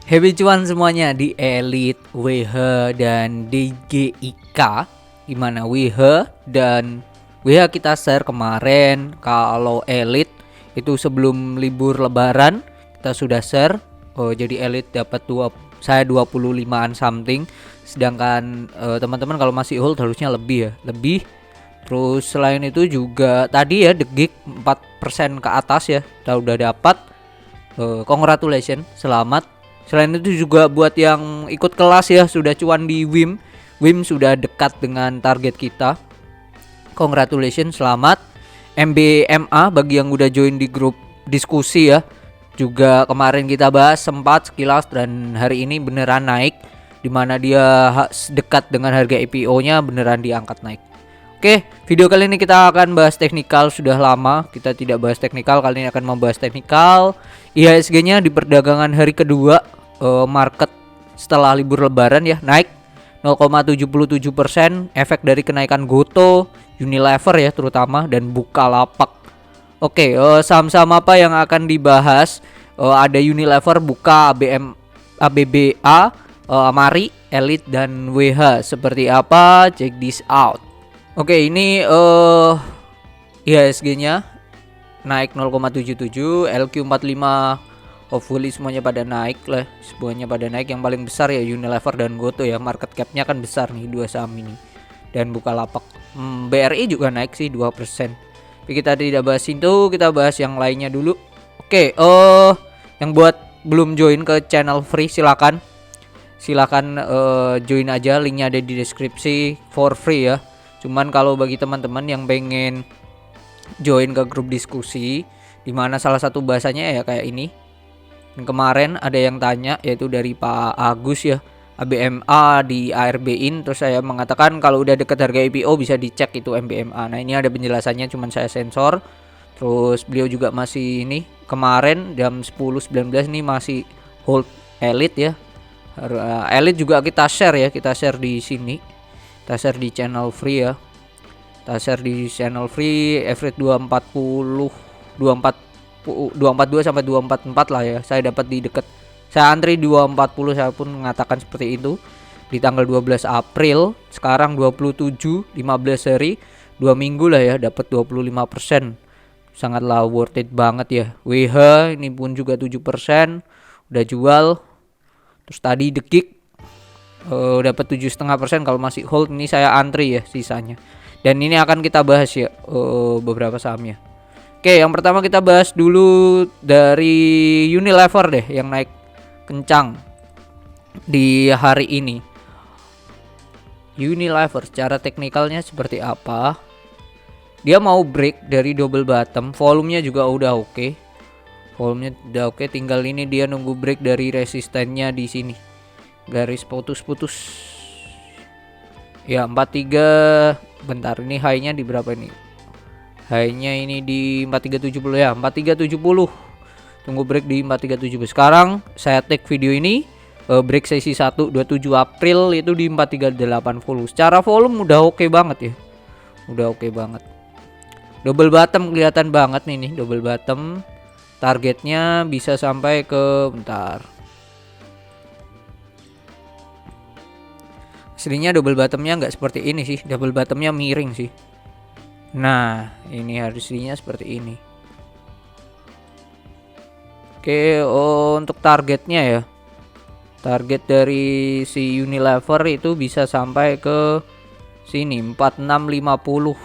Happy cuan semuanya di Elite, WH dan DGIK. Gimana WH dan WH kita share kemarin. Kalau Elite itu sebelum libur lebaran kita sudah share. Jadi Elite dapat saya 25-an something. Sedangkan teman-teman kalau masih hold harusnya lebih ya, lebih. Terus selain itu juga tadi ya DGIK 4% ke atas ya, kita udah dapat. Congratulations, selamat. Selain itu juga buat yang ikut kelas ya, sudah cuan di WIM. WIM sudah dekat dengan target kita. Congratulations, selamat. MBMA bagi yang udah join di grup diskusi ya. Juga kemarin kita bahas sempat sekilas dan hari ini beneran naik, dimana dia dekat dengan harga IPO-nya beneran diangkat naik. Oke, video kali ini kita akan bahas teknikal. Sudah lama kita tidak bahas teknikal, kali ini akan membahas teknikal. IHSG-nya di perdagangan hari kedua market setelah libur lebaran ya, naik 0,77%, efek dari kenaikan Goto, Unilever ya terutama, dan Bukalapak. Oke, saham-saham apa yang akan dibahas? Ada Unilever, Buka, ABBA, Amari, Elite, dan WH. Seperti apa? Check this out. Oke, ini IHSG-nya naik 0,77, LQ45 hopefully semuanya pada naik lah, semuanya pada naik. Yang paling besar ya Unilever dan Goto ya, market cap-nya kan besar nih dua saham ini. Dan Bukalapak, BRI juga naik sih 2%. Tapi kita tidak bahas itu, kita bahas yang lainnya dulu. Oke, yang buat belum join ke channel free silakan join aja, linknya ada di deskripsi for free ya. Cuman kalau bagi teman-teman yang pengen join ke grup diskusi, dimana salah satu bahasanya ya kayak ini. Dan kemarin ada yang tanya, yaitu dari Pak Agus ya, ABMA di ARB-in. Terus saya mengatakan kalau udah deket harga IPO bisa dicek itu MBMA. Nah ini ada penjelasannya, cuman saya sensor. Terus beliau juga masih ini, kemarin jam 10.19 nih masih hold Elite ya. Elite juga kita share ya, kita share di sini. Kita share di channel free ya. Kita share di channel free average 242 sampai 244 lah ya. Saya dapat di dekat, saya antri 240, saya pun mengatakan seperti itu di tanggal 12 April. Sekarang 27, 15 hari, 2 minggu lah ya, dapat 25%. Sangatlah worth it banget ya. WH ini pun juga 7% udah jual. Terus tadi DGIK dapat 7,5% kalau masih hold. Ini saya antri ya sisanya. Dan ini akan kita bahas ya beberapa sahamnya. Oke, yang pertama kita bahas dulu dari Unilever deh yang naik kencang di hari ini. Unilever secara teknikalnya seperti apa? Dia mau break dari double bottom, volumenya juga udah oke. Volumenya udah oke, tinggal ini dia nunggu break dari resistennya di sini. Garis putus-putus. Ya 43. Bentar, ini high-nya di berapa ini? High-nya ini di 4370 ya, 4370. Tunggu break di 4370. Sekarang saya take video ini break sesi 1 27 April itu di 4380. Secara volume udah oke banget ya. Udah oke banget. Double bottom kelihatan banget nih double bottom. Targetnya bisa sampai ke, bentar, aslinya double bottomnya nggak seperti ini sih, double bottomnya miring sih. Nah ini harusnya seperti ini. Oke, untuk targetnya ya, target dari si Unilever itu bisa sampai ke sini 4650.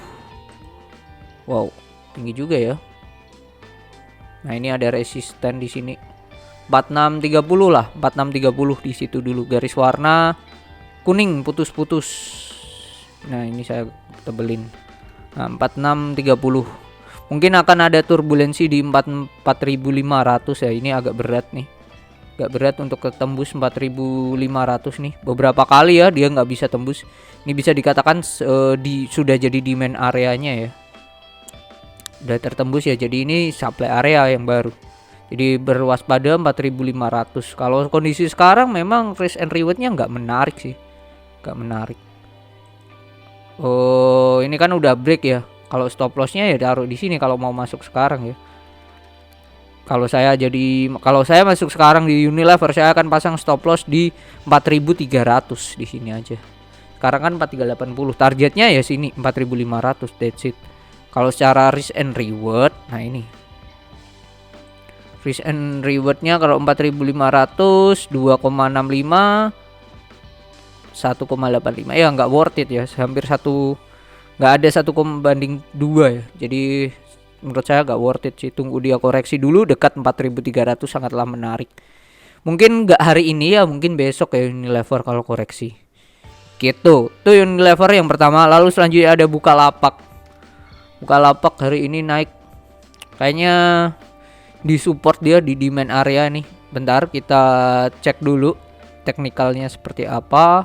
Wow, tinggi juga ya. Nah ini ada resisten di sini 4630 lah, 4630 di situ dulu. Garis warna kuning putus-putus. Nah ini saya tebelin. Nah, 4630. Mungkin akan ada turbulensi di 4500 ya. Ini agak berat nih. Agak berat untuk ketembus 4500 nih. Beberapa kali ya dia nggak bisa tembus. Ini bisa dikatakan sudah jadi demand areanya ya. Udah tertembus ya. Jadi ini supply area yang baru. Jadi berwaspada 4500. Kalau kondisi sekarang memang risk and rewardnya nggak menarik sih. Nggak menarik. Oh, ini kan udah break ya. Kalau stop lossnya ya taruh di sini kalau mau masuk sekarang ya. Kalau saya masuk sekarang di Unilever, saya akan pasang stop loss di 4.300 di sini aja. Sekarang kan 4.380, targetnya ya sini 4.500, that's it. Kalau secara risk and reward, nah ini risk and rewardnya kalau 4.500 2,65 1,85 ya nggak worth it ya, hampir satu, nggak ada 1,2 ya. Jadi menurut saya nggak worth it sih, tunggu dia koreksi dulu dekat 4.300 sangatlah menarik. Mungkin nggak hari ini ya, mungkin besok ya Unilever kalau koreksi gitu. Tuh Unilever yang pertama. Lalu selanjutnya ada Bukalapak. Bukalapak hari ini naik, kayaknya di support dia di demand area nih. Bentar kita cek dulu teknikalnya seperti apa.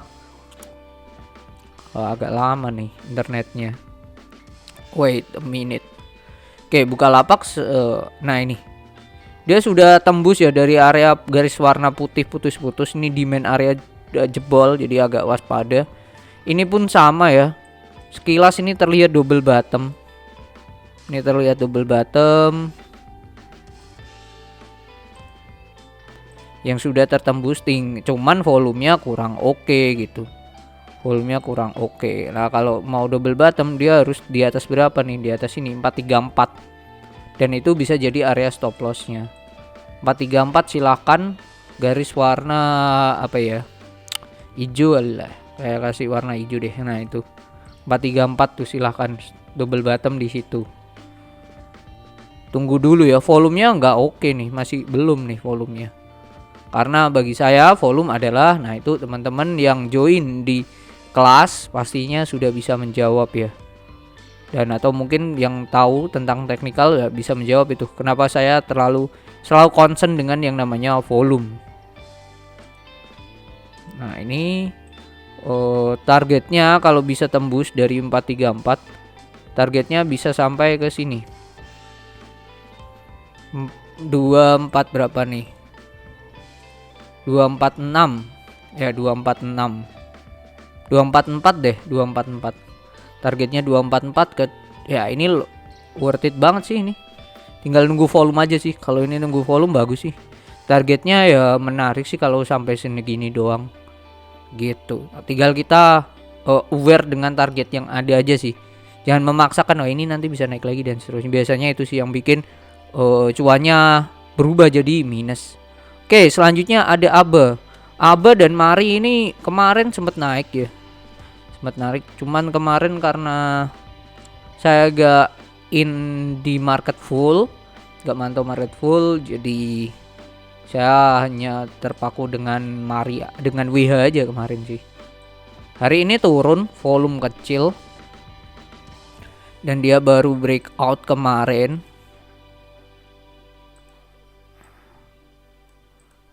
Agak lama nih internetnya, wait a minute. Oke, Bukalapak nah ini dia sudah tembus ya dari area garis warna putih putus-putus. Ini demand area jebol, jadi agak waspada. Ini pun sama ya, sekilas ini terlihat double bottom. Ini terlihat double bottom yang sudah tertembus cuman volumenya kurang oke gitu. Volumenya kurang oke. Nah, kalau mau double bottom dia harus di atas berapa nih? Di atas ini 434. Dan itu bisa jadi area stop lossnya. 434 silahkan garis warna apa ya? Hijau lah. Kayak kasih warna hijau deh. Nah, itu 434 tuh silahkan double bottom di situ. Tunggu dulu ya, volumenya nggak oke nih, masih belum nih volumenya. Karena bagi saya volume adalah, nah itu teman-teman yang join di kelas pastinya sudah bisa menjawab ya. Dan atau mungkin yang tahu tentang teknikal ya bisa menjawab itu. Kenapa saya selalu concern dengan yang namanya volume. Nah ini targetnya kalau bisa tembus dari 434, targetnya bisa sampai ke sini 24 berapa nih, 246 ya, 244 deh, 244 targetnya 244 ke ya. Ini worth it banget sih, ini tinggal nunggu volume aja sih. Kalau ini nunggu volume bagus sih, targetnya ya menarik sih kalau sampai segini doang gitu. Tinggal kita aware dengan target yang ada aja sih, jangan memaksakan oh ini nanti bisa naik lagi dan seterusnya. Biasanya itu sih yang bikin cuannya berubah jadi minus. Oke, selanjutnya ada Abe dan Mari. Ini kemarin sempat naik ya, sempat naik. Cuman kemarin karena saya gak in di market full, gak mantau market full, jadi saya hanya terpaku dengan Mari, dengan WH aja kemarin sih. Hari ini turun, volume kecil, dan dia baru breakout kemarin.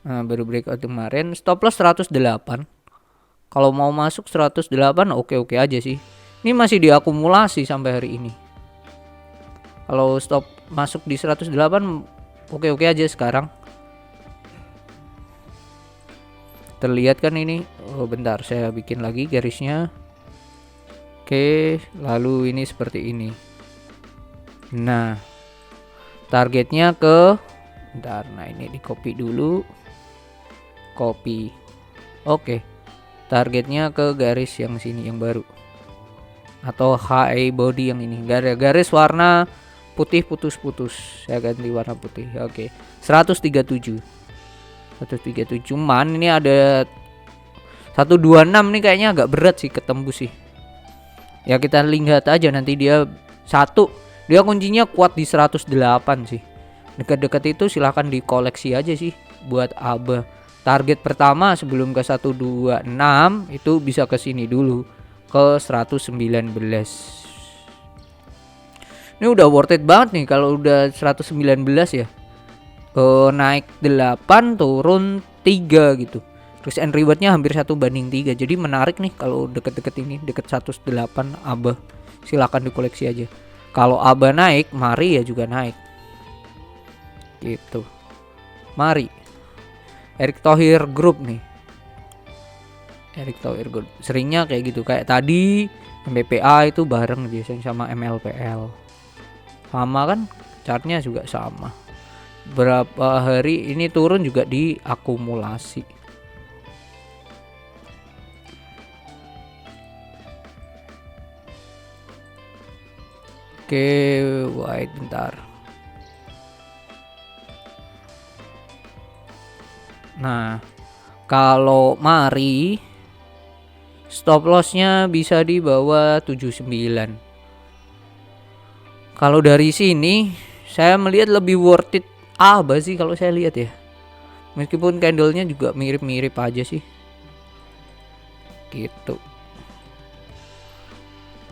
Nah, baru breakout kemarin. Stop loss 108. Kalau mau masuk 108 oke-oke aja sih. Ini masih diakumulasi sampai hari ini. Kalau stop masuk di 108 oke-oke aja sekarang. Terlihat kan ini? Oh, bentar saya bikin lagi garisnya. Oke, lalu ini seperti ini. Nah, targetnya ke bentar. Nah, ini di copy dulu. Copy. Oke. Targetnya ke garis yang sini yang baru. Atau HA body yang ini. Garis warna putih putus-putus. Saya ganti warna putih. Oke. 137. 137. Cuman ini ada 126 nih, kayaknya agak berat sih ketembus sih. Ya kita lihat aja nanti dia dia kuncinya kuat di 108 sih. Dekat-dekat itu silahkan dikoleksi aja sih buat Abe. Target pertama sebelum ke 126 itu bisa ke sini dulu ke 119. Ini udah worth it banget nih kalau udah 119 ya. Naik 8 turun 3 gitu. Risk and rewardnya hampir 1:3. Jadi menarik nih kalau deket-deket ini, deket 108 Abe. Silakan dikoleksi aja. Kalau Abe naik, Mari ya juga naik. Gitu. Mari. Erick Thohir Group nih. Erick Thohir Group. Seringnya kayak gitu. Kayak tadi MBPA itu bareng biasanya sama MLPL. Sama kan? Chartnya juga sama. berapa hari ini turun juga diakumulasi. Oke, wait bentar. Nah, kalau Mari stop lossnya bisa di bawah 79. Kalau dari sini saya melihat lebih worth it apa sih kalau saya lihat ya. Meskipun candlenya juga mirip-mirip aja sih. Gitu.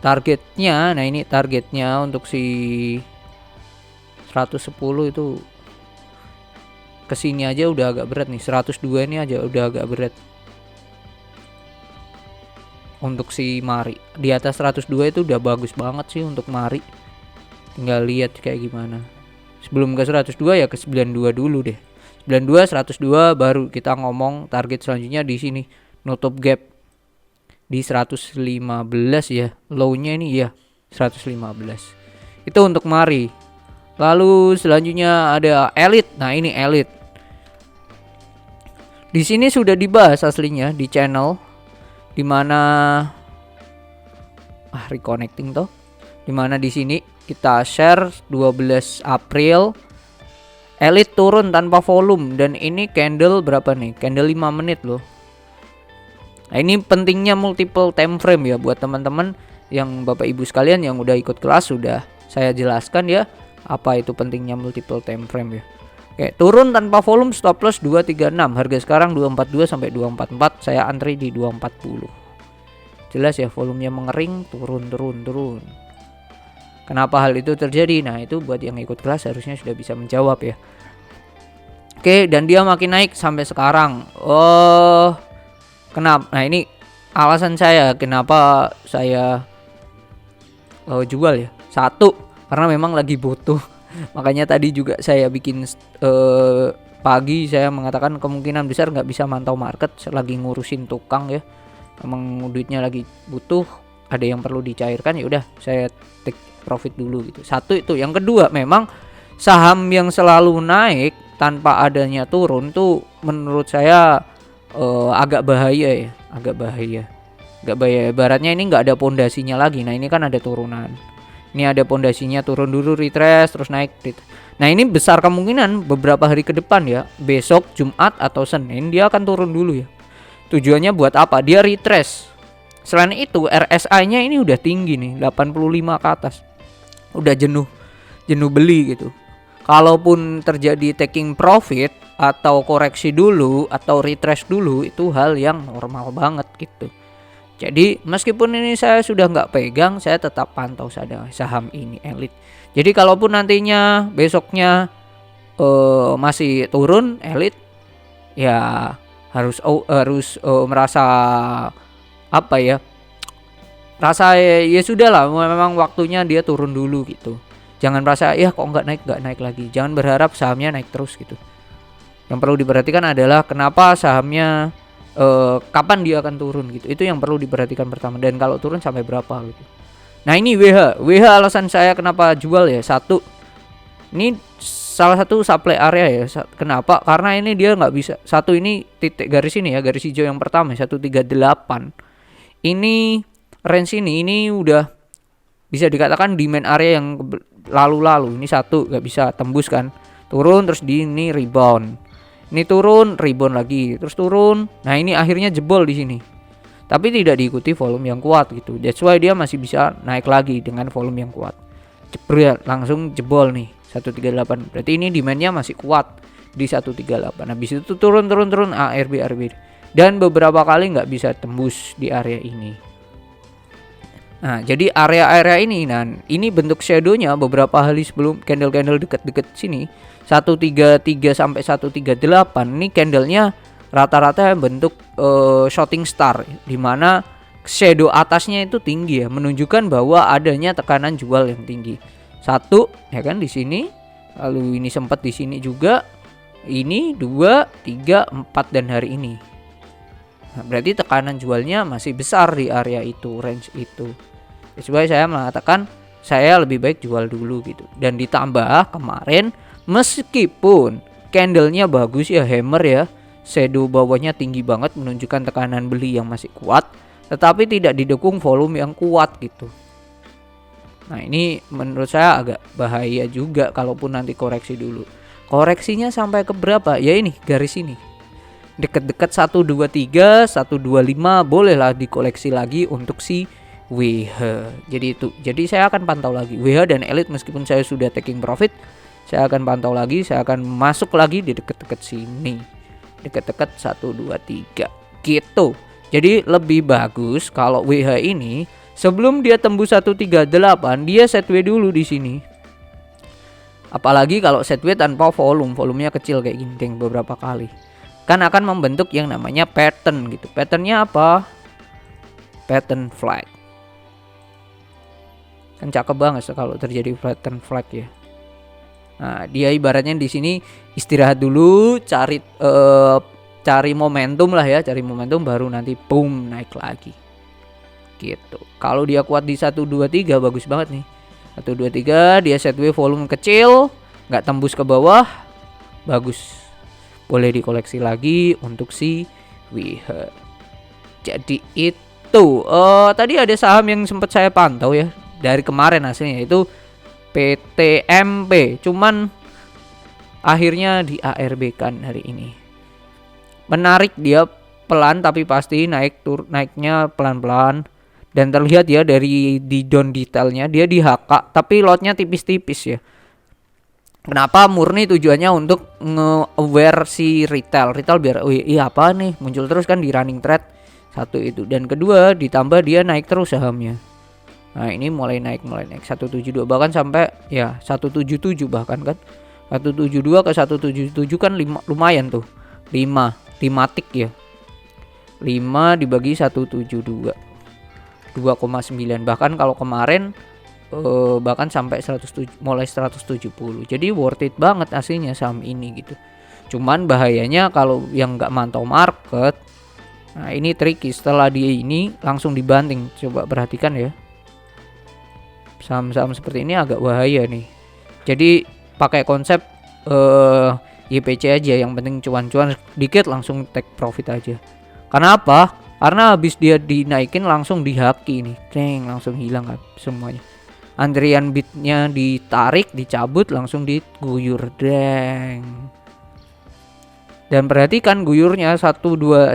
Targetnya, nah ini targetnya untuk si 110 itu kesini aja udah agak berat nih. 102 ini aja udah agak berat untuk si Mari. Di atas 102 itu udah bagus banget sih untuk Mari. Tinggal lihat kayak gimana. Sebelum ke 102 ya ke 92 dulu deh. 92 102 baru kita ngomong target selanjutnya di sini. Nutup gap di 115 ya. Low-nya ini ya 115. Itu untuk Mari. Lalu selanjutnya ada Elite. Nah, ini Elite. Di sini sudah dibahas aslinya di channel dimana reconnecting toh. Dimana di sini kita share 12 April Elite turun tanpa volume dan ini candle berapa nih? Candle 5 menit loh. Nah, ini pentingnya multiple time frame ya buat teman-teman yang Bapak Ibu sekalian yang udah ikut kelas sudah saya jelaskan ya apa itu pentingnya multiple time frame ya. Oke, turun tanpa volume stop loss 236. Harga sekarang 242 sampai 244, saya antri di 240. Jelas ya volumenya mengering, turun. Kenapa hal itu terjadi? Nah, itu buat yang ikut kelas harusnya sudah bisa menjawab ya. Oke, dan dia makin naik sampai sekarang. Oh, kenapa? Nah, ini alasan saya kenapa saya jual ya. Satu, karena memang lagi butuh. Makanya tadi juga saya bikin pagi saya mengatakan kemungkinan besar nggak bisa mantau market, lagi ngurusin tukang ya. Emang duitnya lagi butuh, ada yang perlu dicairkan, ya udah saya take profit dulu gitu. Satu itu. Yang kedua, memang saham yang selalu naik tanpa adanya turun tuh menurut saya agak bahaya ya, agak bahaya. Ibaratnya ini nggak ada pondasinya lagi. Nah, ini kan ada turunan. Ini ada pondasinya, turun dulu, retrace, terus naik. Nah, ini besar kemungkinan beberapa hari ke depan ya, besok Jumat atau Senin dia akan turun dulu ya. Tujuannya buat apa? Dia retrace. Selain itu RSI-nya ini udah tinggi nih, 85 ke atas. Udah jenuh beli gitu. Kalaupun terjadi taking profit atau koreksi dulu atau retrace dulu, itu hal yang normal banget gitu. Jadi meskipun ini saya sudah nggak pegang, saya tetap pantau saham ini Elite. Jadi kalaupun nantinya besoknya masih turun Elite, ya harus merasa apa ya? Rasa ya sudah lah, memang waktunya dia turun dulu gitu. Jangan merasa ya kok nggak naik lagi. Jangan berharap sahamnya naik terus gitu. Yang perlu diperhatikan adalah kenapa sahamnya kapan dia akan turun gitu. Itu yang perlu diperhatikan pertama, dan kalau turun sampai berapa gitu. Nah, ini WH alasan saya kenapa jual ya. Satu, ini salah satu supply area ya. Kenapa? Karena ini dia nggak bisa. Satu, ini titik garis ini ya, garis hijau yang pertama 138. Ini range ini udah bisa dikatakan demand area yang lalu-lalu. Ini satu nggak bisa tembus kan. Turun terus di ini rebound. Ini turun, rebound lagi, terus turun. Nah, ini akhirnya jebol di sini. Tapi tidak diikuti volume yang kuat gitu. That's why dia masih bisa naik lagi dengan volume yang kuat. Jebret, langsung jebol nih 138. Berarti ini demand-nya masih kuat di 138. Habis itu turun ARB. Dan beberapa kali nggak bisa tembus di area ini. Nah, jadi area-area ini, nah ini bentuk shadownya beberapa hari sebelum candle-candle deket-deket sini 133 sampai 138 ini candlenya rata-rata bentuk shooting star, dimana shadow atasnya itu tinggi ya, menunjukkan bahwa adanya tekanan jual yang tinggi. Satu ya kan di sini, lalu ini sempat di sini juga, ini 2, 3, 4 dan hari ini. Nah, berarti tekanan jualnya masih besar di area itu, range itu. Sesuai saya mengatakan saya lebih baik jual dulu gitu. Dan ditambah kemarin Meskipun candlenya bagus ya, hammer ya, shadow bawahnya tinggi banget menunjukkan tekanan beli yang masih kuat, tetapi tidak didukung volume yang kuat gitu. Nah ini menurut saya agak bahaya juga kalaupun nanti koreksi dulu. Koreksinya sampai ke berapa? Ya ini garis ini. Deket-deket 123, 125 bolehlah dikoleksi lagi untuk si WH. Jadi itu. Jadi saya akan pantau lagi WH dan Elite, meskipun saya sudah taking profit, saya akan pantau lagi, saya akan masuk lagi di deket-deket sini. Deket-deket 123 gitu. Jadi lebih bagus kalau WH ini sebelum dia tembus 138 dia set W dulu di sini. Apalagi kalau set W tanpa volumenya kecil kayak gini, geng, beberapa kali. Kan akan membentuk yang namanya pattern gitu. Patternnya apa? Pattern flag. Kan cakep banget kalau terjadi pattern flag ya. Nah, dia ibaratnya di sini istirahat dulu, cari momentum lah ya, cari momentum baru nanti boom naik lagi. Gitu. Kalau dia kuat di 123 bagus banget nih. 123 dia set W volume kecil, nggak tembus ke bawah, bagus. Boleh dikoleksi lagi untuk si WH. Jadi itu tadi ada saham yang sempat saya pantau ya dari kemarin hasilnya, itu PTMP, cuman akhirnya di ARB kan hari ini. Menarik, dia pelan tapi pasti naiknya pelan-pelan, dan terlihat ya dari di down detailnya dia di HK tapi lotnya tipis-tipis ya. Kenapa? Murni tujuannya untuk nge-aware si retail biar iya apa nih muncul terus kan di running trade, satu itu, dan kedua ditambah dia naik terus sahamnya. Nah ini mulai naik 172 bahkan sampai ya 177 bahkan kan 172 ke 177 kan lumayan tuh, 5 tik ya, 5 dibagi 172 2,9, bahkan kalau kemarin bahkan sampai 107, mulai 170. Jadi worth it banget aslinya saham ini gitu. Cuman bahayanya kalau yang nggak mantau market, nah ini tricky, setelah dia ini langsung dibanting. Coba perhatikan ya, saham-saham seperti ini agak bahaya nih. Jadi pakai konsep YPC aja, yang penting cuan-cuan dikit langsung take profit aja. Kenapa? Karena habis dia dinaikin langsung dihaki nih, deng, langsung hilang kan semuanya. Antrian bidnya ditarik, dicabut, langsung diguyur, deng. Dan perhatikan guyurnya 168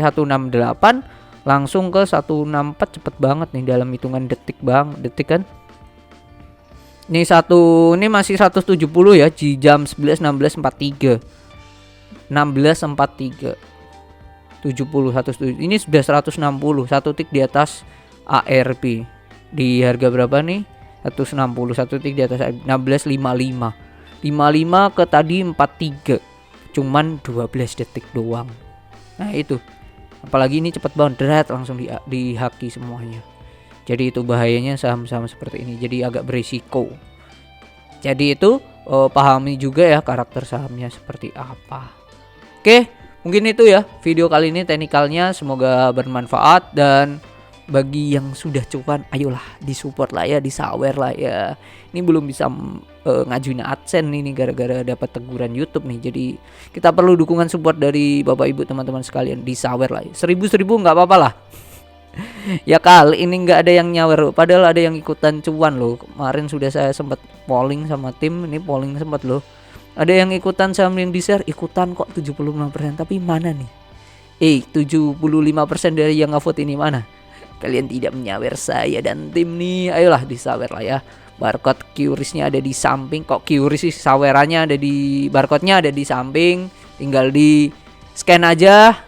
langsung ke 164, cepet banget nih dalam hitungan detik kan. Ini masih 170 ya di jam 11.16.43. 16.43. 70 170. Ini sudah 160, satu tik di atas ARB. Di harga berapa nih? 160, satu tik di atas 16.55. 55 ke tadi 43. Cuman 12 detik doang. Nah, itu. Apalagi ini cepet banget, langsung dihaki semuanya. Jadi itu bahayanya saham-saham seperti ini. Jadi agak berisiko. Jadi itu pahami juga ya karakter sahamnya seperti apa. Oke, mungkin itu ya video kali ini teknikalnya, semoga bermanfaat. Dan bagi yang sudah cuan, ayolah disupport lah ya, disawer lah ya. Ini belum bisa ngajuin AdSense ini gara-gara dapat teguran YouTube nih. Jadi kita perlu dukungan support dari Bapak Ibu teman-teman sekalian, disawer lah ya. 1.000 nggak apa-apa lah. Ya kali ini nggak ada yang nyawer, padahal ada yang ikutan cuan loh. Kemarin sudah saya sempat polling sama tim, ini polling sempat loh. Ada yang ikutan saham yang di share, ikutan kok 75%, tapi mana nih? 75% dari yang nge-vote ini mana? Kalian tidak menyawer saya dan tim nih. Ayolah disawer lah ya. Barcode QRIS-nya ada di samping. Kok QRIS sih, sawerannya ada di, barcode-nya ada di samping. Tinggal di scan aja.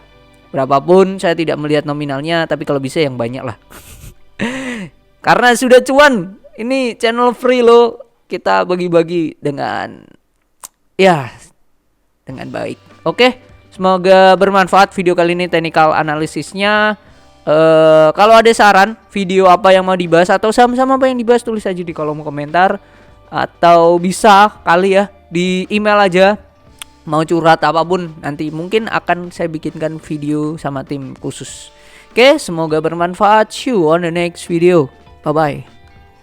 Berapapun, saya tidak melihat nominalnya, tapi kalau bisa yang banyak lah. Karena sudah cuan. Ini channel free loh. Kita bagi-bagi dengan baik. Oke, semoga bermanfaat video kali ini technical analisisnya. Kalau ada saran video apa yang mau dibahas atau sama-sama apa yang dibahas, tulis aja di kolom komentar. Atau bisa kali ya di email aja. Mau curhat apapun, nanti mungkin akan saya bikinkan video sama tim khusus. Oke, semoga bermanfaat. See you on the next video. Bye bye.